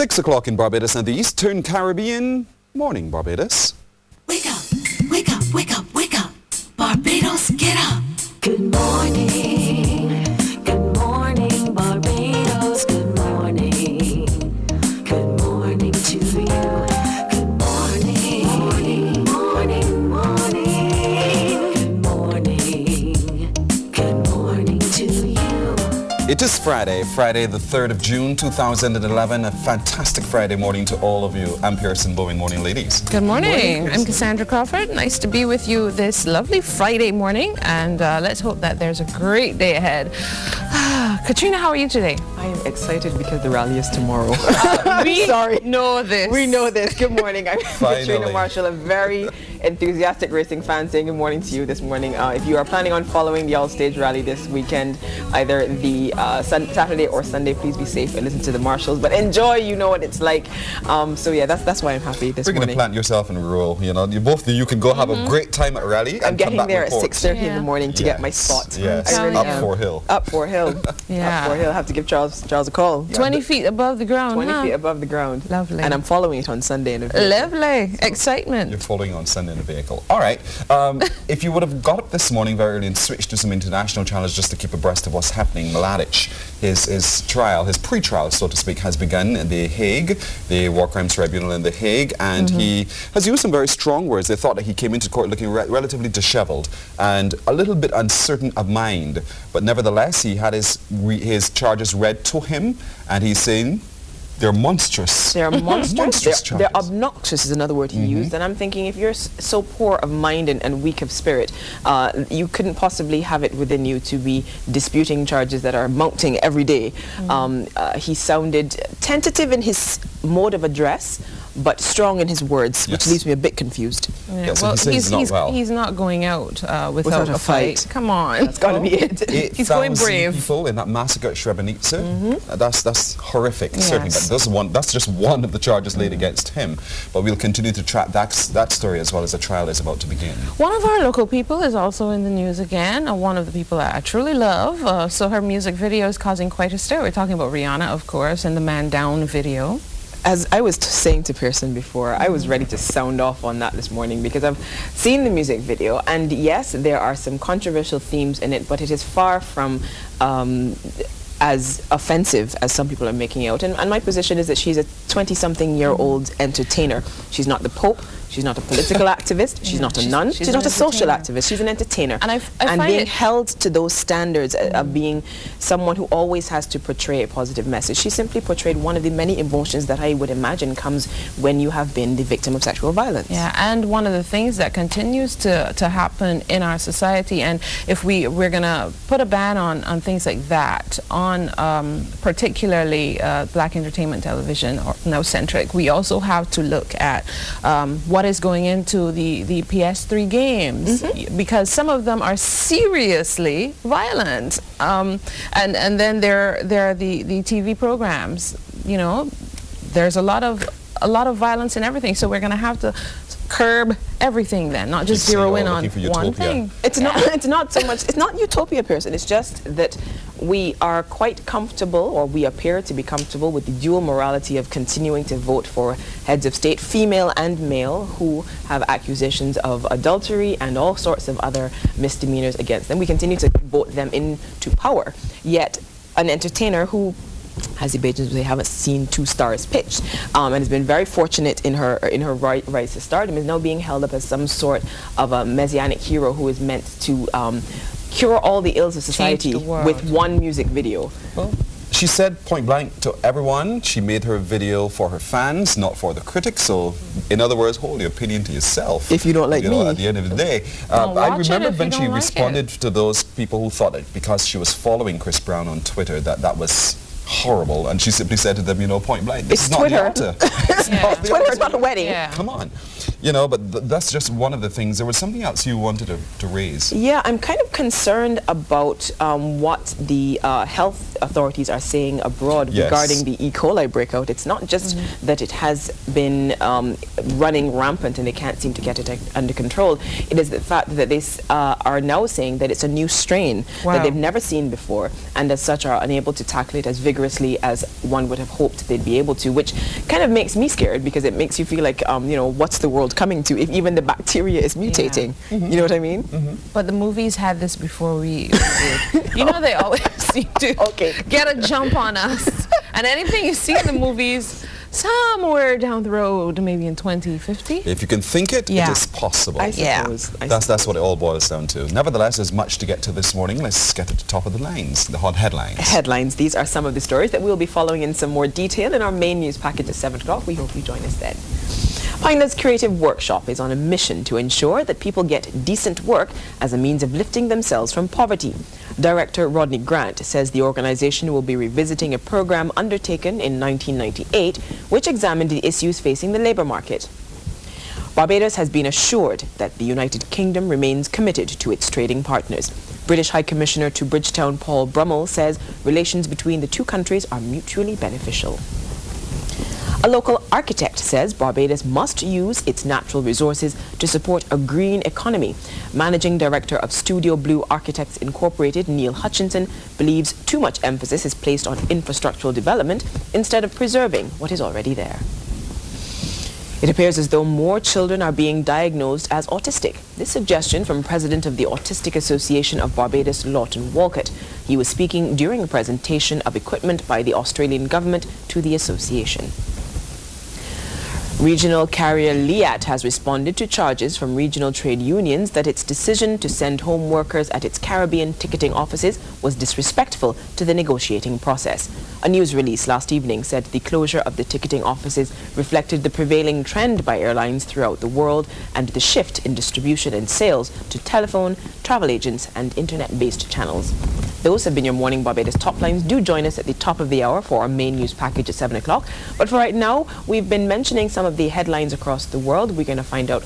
6 o'clock in Barbados and the Eastern Caribbean. Morning, Barbados. Wake up, wake up, wake up, wake up. Barbados, get up. Good morning, Barbados. Good morning to you. Good morning, morning, morning, morning. Good morning to you. It is Friday the 3rd of June, 2011. A fantastic Friday morning to all of you. I'm Pearson Bowen. Morning, ladies. Good morning. I'm Cassandra Crawford. Nice to be with you this lovely Friday morning, and let's hope that there's a great day ahead. Katrina, how are you today? I am excited because the rally is tomorrow. We know this. We know this. Good morning. I'm Finally. Katrina Marshall, a very enthusiastic racing fan, saying good morning to you this morning. If you are planning on following the all-stage rally this weekend, either the Saturday or Sunday, please be safe and listen to the marshals. But enjoy, you know what it's like. So yeah, that's why I'm happy this We're going to morning. plant yourself in rural. You know, you can go have a great time at rally. I'm getting there at report. 6:30 in the morning to get my spot. Yes, I really up am. 4 Hill. Up 4 Hill. Yeah. Up 4 Hill. I have to give Charles a call. 20 feet above the ground. 20 feet above the ground. Lovely. And I'm following it on Sunday in a vehicle. Lovely. Excitement. You're following on Sunday in the vehicle. All right. If you would have got up this morning very early and switched to some international channels just to keep abreast of what's happening, Mladic, his trial, his pre-trial, so to speak, has begun in The Hague, the War Crimes Tribunal in The Hague, and he has used some very strong words. They thought that he came into court looking relatively disheveled and a little bit uncertain of mind, but nevertheless, he had his charges read to him, and he's saying they're monstrous. They're monstrous. They're charges. obnoxious is another word he used. And I'm thinking, if you're so poor of mind and weak of spirit, you couldn't possibly have it within you to be disputing charges that are mounting every day. He sounded tentative in his mode of address, but strong in his words, which leaves me a bit confused. Yeah, Yeah, so well, he's not going out without a fight. Come on. That's got to be it. He's going 8,000 brave. people in that massacre at Srebrenica. That's horrific, certainly. Yes. But that's just one of the charges laid against him. But we'll continue to track that story as well as the trial is about to begin. One of our local people is also in the news again. One of the people that I truly love. So her music video is causing quite a stir. We're talking about Rihanna, of course, and the Man Down video. As I was saying to Pearson before, I was ready to sound off on that this morning because I've seen the music video, and yes, there are some controversial themes in it, but it is far from as offensive as some people are making out. And my position is that she's a 20-something-year-old entertainer. She's not the Pope. She's not a political activist. She's not a nun. She's not a social activist. She's an entertainer. And being held to those standards of being someone who always has to portray a positive message. She simply portrayed one of the many emotions that I would imagine comes when you have been the victim of sexual violence. Yeah, and one of the things that continues to happen in our society, and if we're going to put a ban on things like that, on particularly black entertainment television or now-centric, we also have to look at what is going into the PS3 games, because some of them are seriously violent, and then there are the TV programs. You know, there's a lot of violence and everything, so we're going to have to curb everything then, not just zero in on one thing. It's not so much, it's not utopia, Pearson. It's just that we are quite comfortable, or we appear to be comfortable with the dual morality of continuing to vote for heads of state, female and male, who have accusations of adultery and all sorts of other misdemeanors against them. We continue to vote them into power. Yet an entertainer who, as the Bajans, they haven't seen 2 stars pitched, and has been very fortunate in her rise to stardom, is now being held up as some sort of a messianic hero who is meant to cure all the ills of society with one music video. Well, she said point blank to everyone, she made her video for her fans, not for the critics. So, in other words, hold your opinion to yourself. If you don't like me. At the end of the day. I remember when she responded to those people who thought that because she was following Chris Brown on Twitter that was horrible, and she simply said to them, you know, point blank, this is not the altar. Twitter is not a wedding. Yeah. Come on. You know, but that's just one of the things. There was something else you wanted to raise. Yeah, I'm kind of concerned about what the health authorities are saying abroad regarding the E. coli breakout. It's not just that it has been running rampant and they can't seem to get it under control. It is the fact that they are now saying that it's a new strain that they've never seen before, and as such are unable to tackle it as vigorously as one would have hoped they'd be able to, which kind of makes me scared, because it makes you feel like, you know, what's the world coming to if even the bacteria is mutating? You know what I mean? But the movies had this before we did. You know, they always seem to get a jump on us. And anything you see in the movies, somewhere down the road, maybe in 2050. If you can think it, it is possible. I suppose. That's what it all boils down to. Nevertheless, there's much to get to this morning. Let's get to the top of the lines, the hot headlines. Headlines. These are some of the stories that we'll be following in some more detail in our main news package at 7 o'clock. We hope you join us then. Pinda's Creative Workshop is on a mission to ensure that people get decent work as a means of lifting themselves from poverty. Director Rodney Grant says the organization will be revisiting a program undertaken in 1998 which examined the issues facing the labor market. Barbados has been assured that the United Kingdom remains committed to its trading partners. British High Commissioner to Bridgetown Paul Brummel says relations between the two countries are mutually beneficial. A local architect says Barbados must use its natural resources to support a green economy. Managing Director of Studio Blue Architects Incorporated, Neil Hutchinson, believes too much emphasis is placed on infrastructural development instead of preserving what is already there. It appears as though more children are being diagnosed as autistic. This suggestion from President of the Autistic Association of Barbados, Lawton Walcott. He was speaking during a presentation of equipment by the Australian government to the association. Regional carrier Liat has responded to charges from regional trade unions that its decision to send home workers at its Caribbean ticketing offices was disrespectful to the negotiating process. A news release last evening said the closure of the ticketing offices reflected the prevailing trend by airlines throughout the world and the shift in distribution and sales to telephone, travel agents and internet-based channels. Those have been your Morning Barbados top lines. Do join us at the top of the hour for our main news package at 7 o'clock. But for right now, we've been mentioning some of the headlines across the world. We're going to find out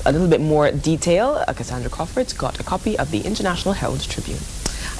a little bit more detail. Cassandra Crawford's got a copy of the International Herald Tribune.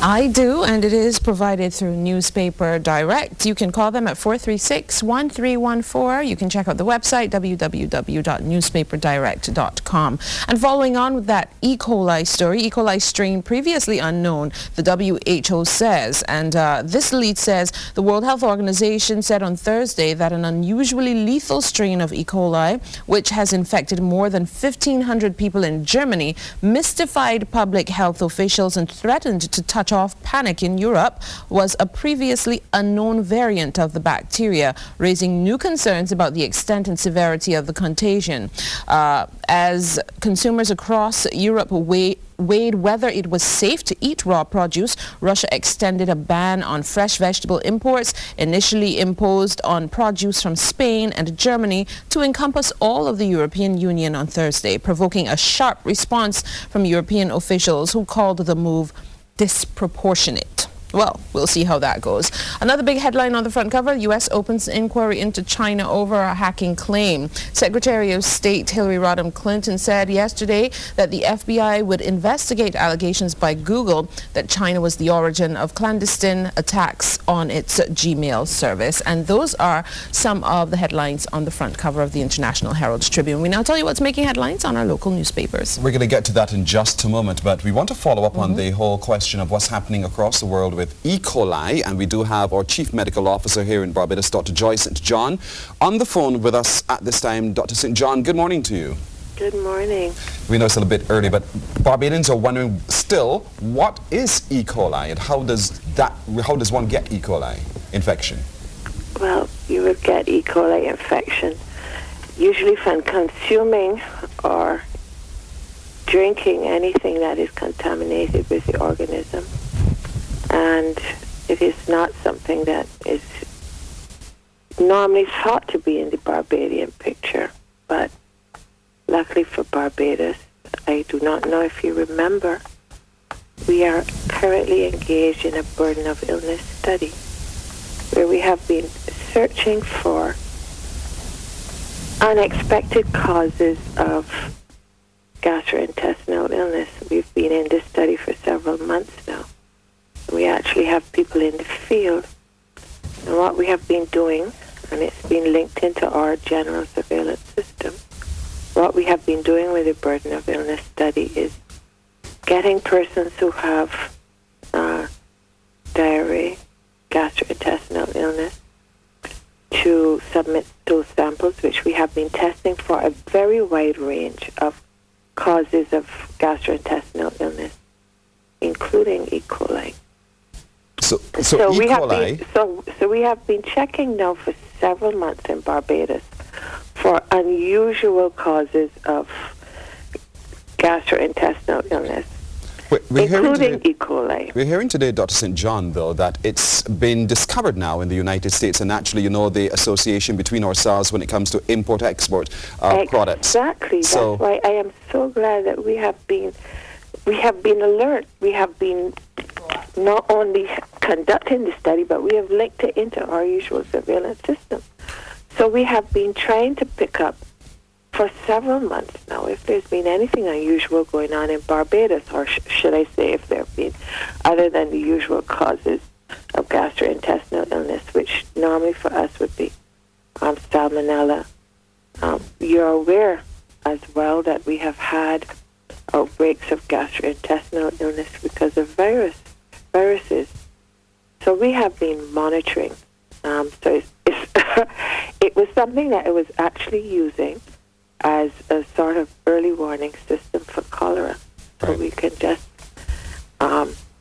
I do, and it is provided through Newspaper Direct. You can call them at 436-1314. You can check out the website, www.newspaperdirect.com. And following on with that E. coli story, E. coli strain previously unknown, the WHO says, and this lead says, the World Health Organization said on Thursday that an unusually lethal strain of E. coli, which has infected more than 1,500 people in Germany, mystified public health officials and threatened to touch off panic in Europe, was a previously unknown variant of the bacteria, raising new concerns about the extent and severity of the contagion. As consumers across Europe weighed whether it was safe to eat raw produce, Russia extended a ban on fresh vegetable imports, initially imposed on produce from Spain and Germany, to encompass all of the European Union on Thursday, provoking a sharp response from European officials who called the move disproportionate. Well, we'll see how that goes. Another big headline on the front cover, U.S. opens inquiry into China over a hacking claim. Secretary of State Hillary Rodham Clinton said yesterday that the FBI would investigate allegations by Google that China was the origin of clandestine attacks on its Gmail service. And those are some of the headlines on the front cover of the International Herald Tribune. We now tell you what's making headlines on our local newspapers. We're going to get to that in just a moment, but we want to follow up on the whole question of what's happening across the world with E. coli, and we do have our Chief Medical Officer here in Barbados, Dr. Joy St. John, on the phone with us at this time. Dr. St. John, good morning to you. Good morning. We know it's a little bit early, but Barbadians are wondering still, what is E. coli and how does one get E. coli infection? Well, you would get E. coli infection usually from consuming or drinking anything that is contaminated with the organism. And it is not something that is normally thought to be in the Barbadian picture. But luckily for Barbados, I do not know if you remember, we are currently engaged in a burden of illness study where we have been searching for unexpected causes of gastrointestinal illness. We've been in this study for several months now. We actually have people in the field. And what we have been doing, and it's been linked into our general surveillance system, what we have been doing with the burden of illness study is getting persons who have diarrhea, gastrointestinal illness, to submit those samples, which we have been testing for a very wide range of causes of gastrointestinal illness, including E. coli. So So E. coli, we have been checking now for several months in Barbados for unusual causes of gastrointestinal illness, including E. coli. We're hearing today, Dr. St. John, though, that it's been discovered now in the United States, and actually, you know, the association between ourselves when it comes to import-export products. Exactly. So, that's why I am so glad that we have been alert. We have been not only conducting the study, but we have linked it into our usual surveillance system. So we have been trying to pick up for several months now if there's been anything unusual going on in Barbados, or should I say if there have been, other than the usual causes of gastrointestinal illness, which normally for us would be salmonella. You're aware as well that we have had outbreaks of gastrointestinal illness because of viruses. So we have been monitoring. So it was something that it was actually using as a sort of early warning system for cholera. So we can just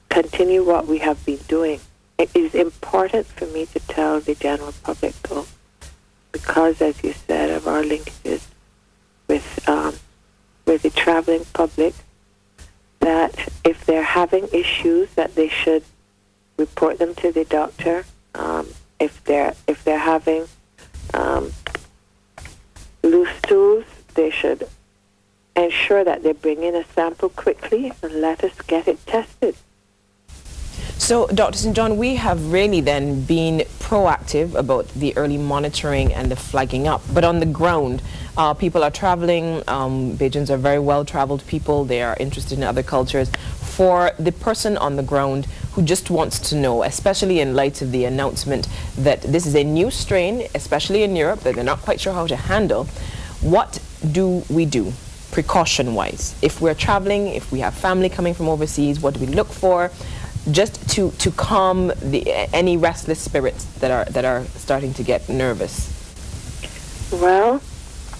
continue what we have been doing. It is important for me to tell the general public, though, because, as you said, of our linkages with the traveling public, that if they're having issues, that they should report them to the doctor. If they're having loose stools, they should ensure that they bring in a sample quickly and let us get it tested. So, Dr. St. John, we have really then been proactive about the early monitoring and the flagging up. But on the ground, people are traveling. Bajans are very well-traveled people. They are interested in other cultures. For the person on the ground who just wants to know, especially in light of the announcement that this is a new strain, especially in Europe, that they're not quite sure how to handle, what do we do precaution-wise? If we're traveling, if we have family coming from overseas, what do we look for? Just to calm any restless spirits that are starting to get nervous. Well,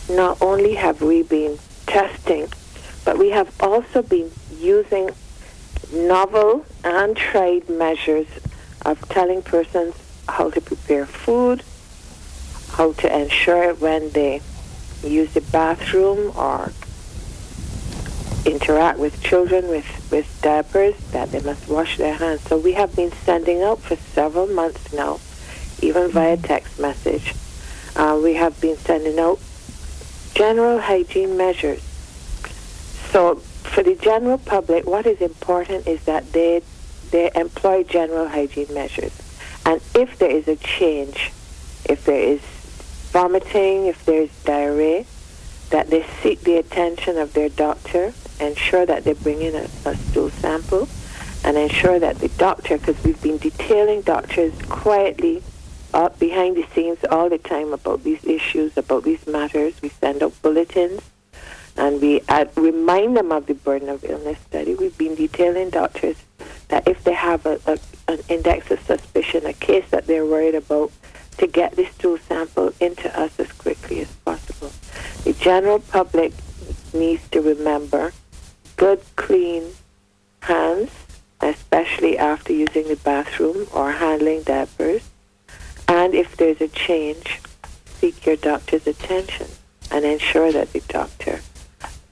not only have we been testing, but we have also been using novel and tried measures of telling persons how to prepare food, how to ensure when they use the bathroom or interact with children with diapers, that they must wash their hands. So we have been sending out for several months now, even via text message. We have been sending out general hygiene measures. So for the general public, what is important is that they employ general hygiene measures. And if there is a change, if there is vomiting, if there is diarrhea, that they seek the attention of their doctor, ensure that they bring in a stool sample, and ensure that the doctor, because we've been detailing doctors quietly behind the scenes all the time about these issues, about these matters. We send out bulletins, and we remind them of the burden of illness study. We've been detailing doctors that if they have an index of suspicion, a case that they're worried about, to get the stool sample into us as quickly as possible. The general public needs to remember good, clean hands, especially after using the bathroom or handling diapers. And if there's a change, seek your doctor's attention and ensure that the doctor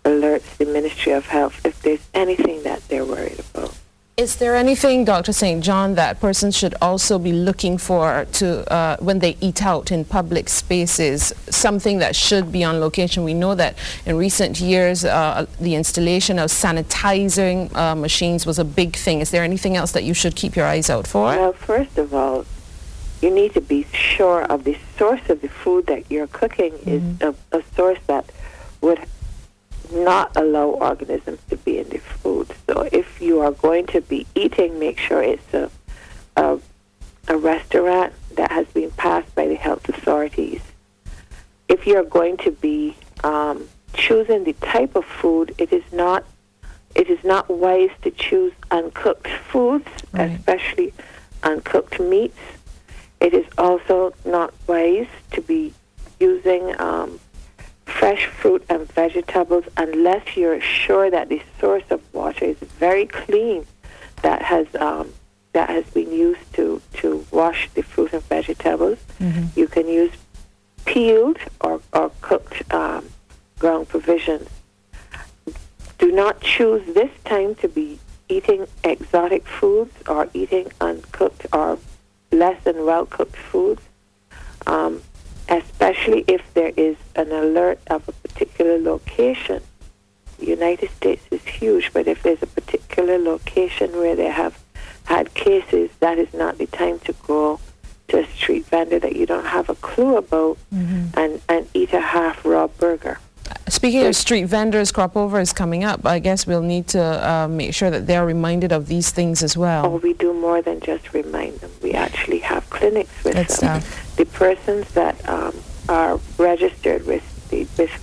alerts the Ministry of Health if there's anything that they're worried about. Is there anything, Dr. St. John, that persons should also be looking for to when they eat out in public spaces, something that should be on location? We know that in recent years, the installation of sanitizing machines was a big thing. Is there anything else that you should keep your eyes out for? Well, first of all, you need to be sure of the source of the food that you're cooking is a source that would not allow organisms to be in the food. So if you are going to be eating, make sure it's a restaurant that has been passed by the health authorities. If you're going to be choosing the type of food, it is not wise to choose uncooked foods, especially uncooked meats. It is also not wise to be using fresh fruit and vegetables unless you're sure that the source of water is very clean, that has been used to wash the fruit and vegetables. You can use peeled or cooked ground provisions. Do not choose this time to be eating exotic foods or eating uncooked or less than well-cooked foods, especially if there is an alert of a particular location. The United States is huge, but if there's a particular location where they have had cases, that is not the time to go to a street vendor that you don't have a clue about and eat a half-raw burger. Speaking of street vendors, crop over is coming up. I guess we'll need to make sure that they're reminded of these things as well. Oh, we do more than just remind them. We actually have clinics with them. Stuff. The persons that are registered with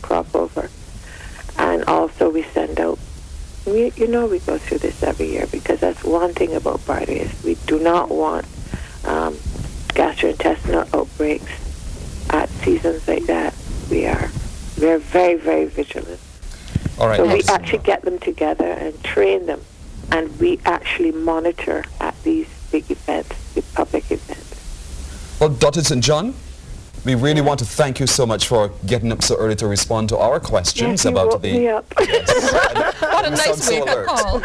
crop over, and also we send out. We go through this every year because that's one thing about Barbados. We do not want gastrointestinal outbreaks at seasons like that. We're very, very vigilant. All right. So we actually get them together and train them, and we actually monitor at these big events, the public events. Well, Dr. St. John, we really want to thank you so much for getting up so early to respond to our questions about me up. What a nice wake-up call.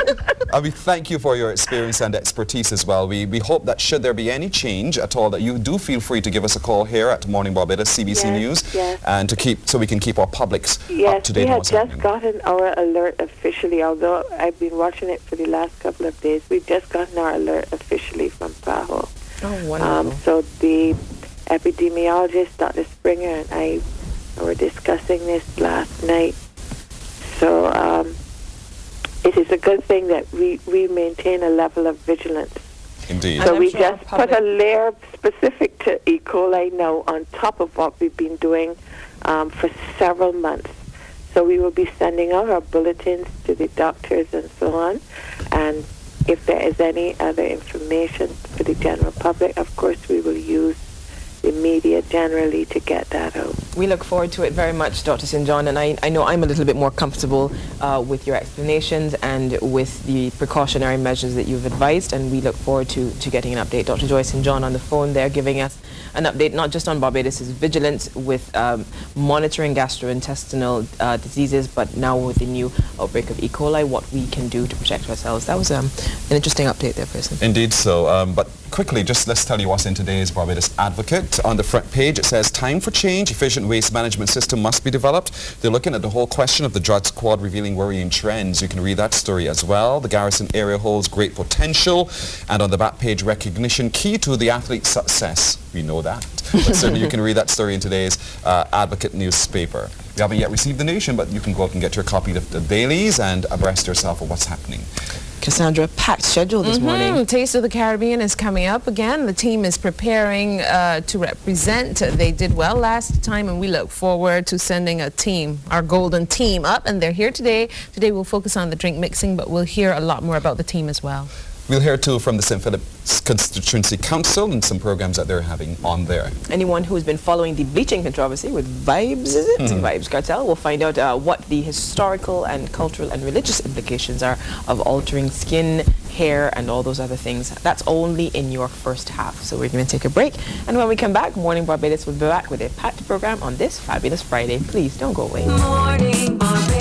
And we thank you for your experience and expertise as well. We hope that should there be any change at all, that you do feel free to give us a call here at Morning Barbados, CBC News, and so we can keep our publics up to date on what's happening. We have just gotten our alert officially, although I've been watching it for the last couple of days. We've just gotten our alert officially from PAHO. Oh, wonderful. So the epidemiologist, Dr. Springer, and I were discussing this last night. So it is a good thing that we maintain a level of vigilance. Indeed. So we just put a layer specific to E. coli now on top of what we've been doing for several months. So we will be sending out our bulletins to the doctors and so on. And if there is any other information for the general public, of course we will use the media generally to get that out. We look forward to it very much, Dr. St. John, and I know I'm a little bit more comfortable with your explanations and with the precautionary measures that you've advised, and we look forward to getting an update. Dr. Joyce St. John on the phone there giving us an update not just on Barbados' vigilance with monitoring gastrointestinal diseases, but now with the new outbreak of E. coli, what we can do to protect ourselves. That was an interesting update there, person. Indeed so, but quickly, just let's tell you what's in today's Barbados Advocate. On the front page, it says, time for change, efficient waste management system must be developed. They're looking at the whole question of the drug squad revealing worrying trends. You can read that story as well. The Garrison area holds great potential. And on the back page, recognition key to the athlete's success. We know that. But certainly you can read that story in today's Advocate newspaper. You haven't yet received the Nation, but you can go out and get your copy of the dailies and abreast yourself of what's happening. Cassandra, packed schedule this morning. Taste of the Caribbean is coming up again. The team is preparing to represent. They did well last time, and we look forward to sending a team, our golden team, up, and they're here today. Today we'll focus on the drink mixing, but we'll hear a lot more about the team as well. We'll hear too from the St. Philip's Constituency Council and some programs that they're having on there. Anyone who's been following the bleaching controversy with Vibes, is it? Vibes Cartel, will find out what the historical and cultural and religious implications are of altering skin, hair, and all those other things. That's only in your first half. So we're going to take a break. And when we come back, Morning Barbados will be back with a packed program on this fabulous Friday. Please don't go away. Morning Barbados.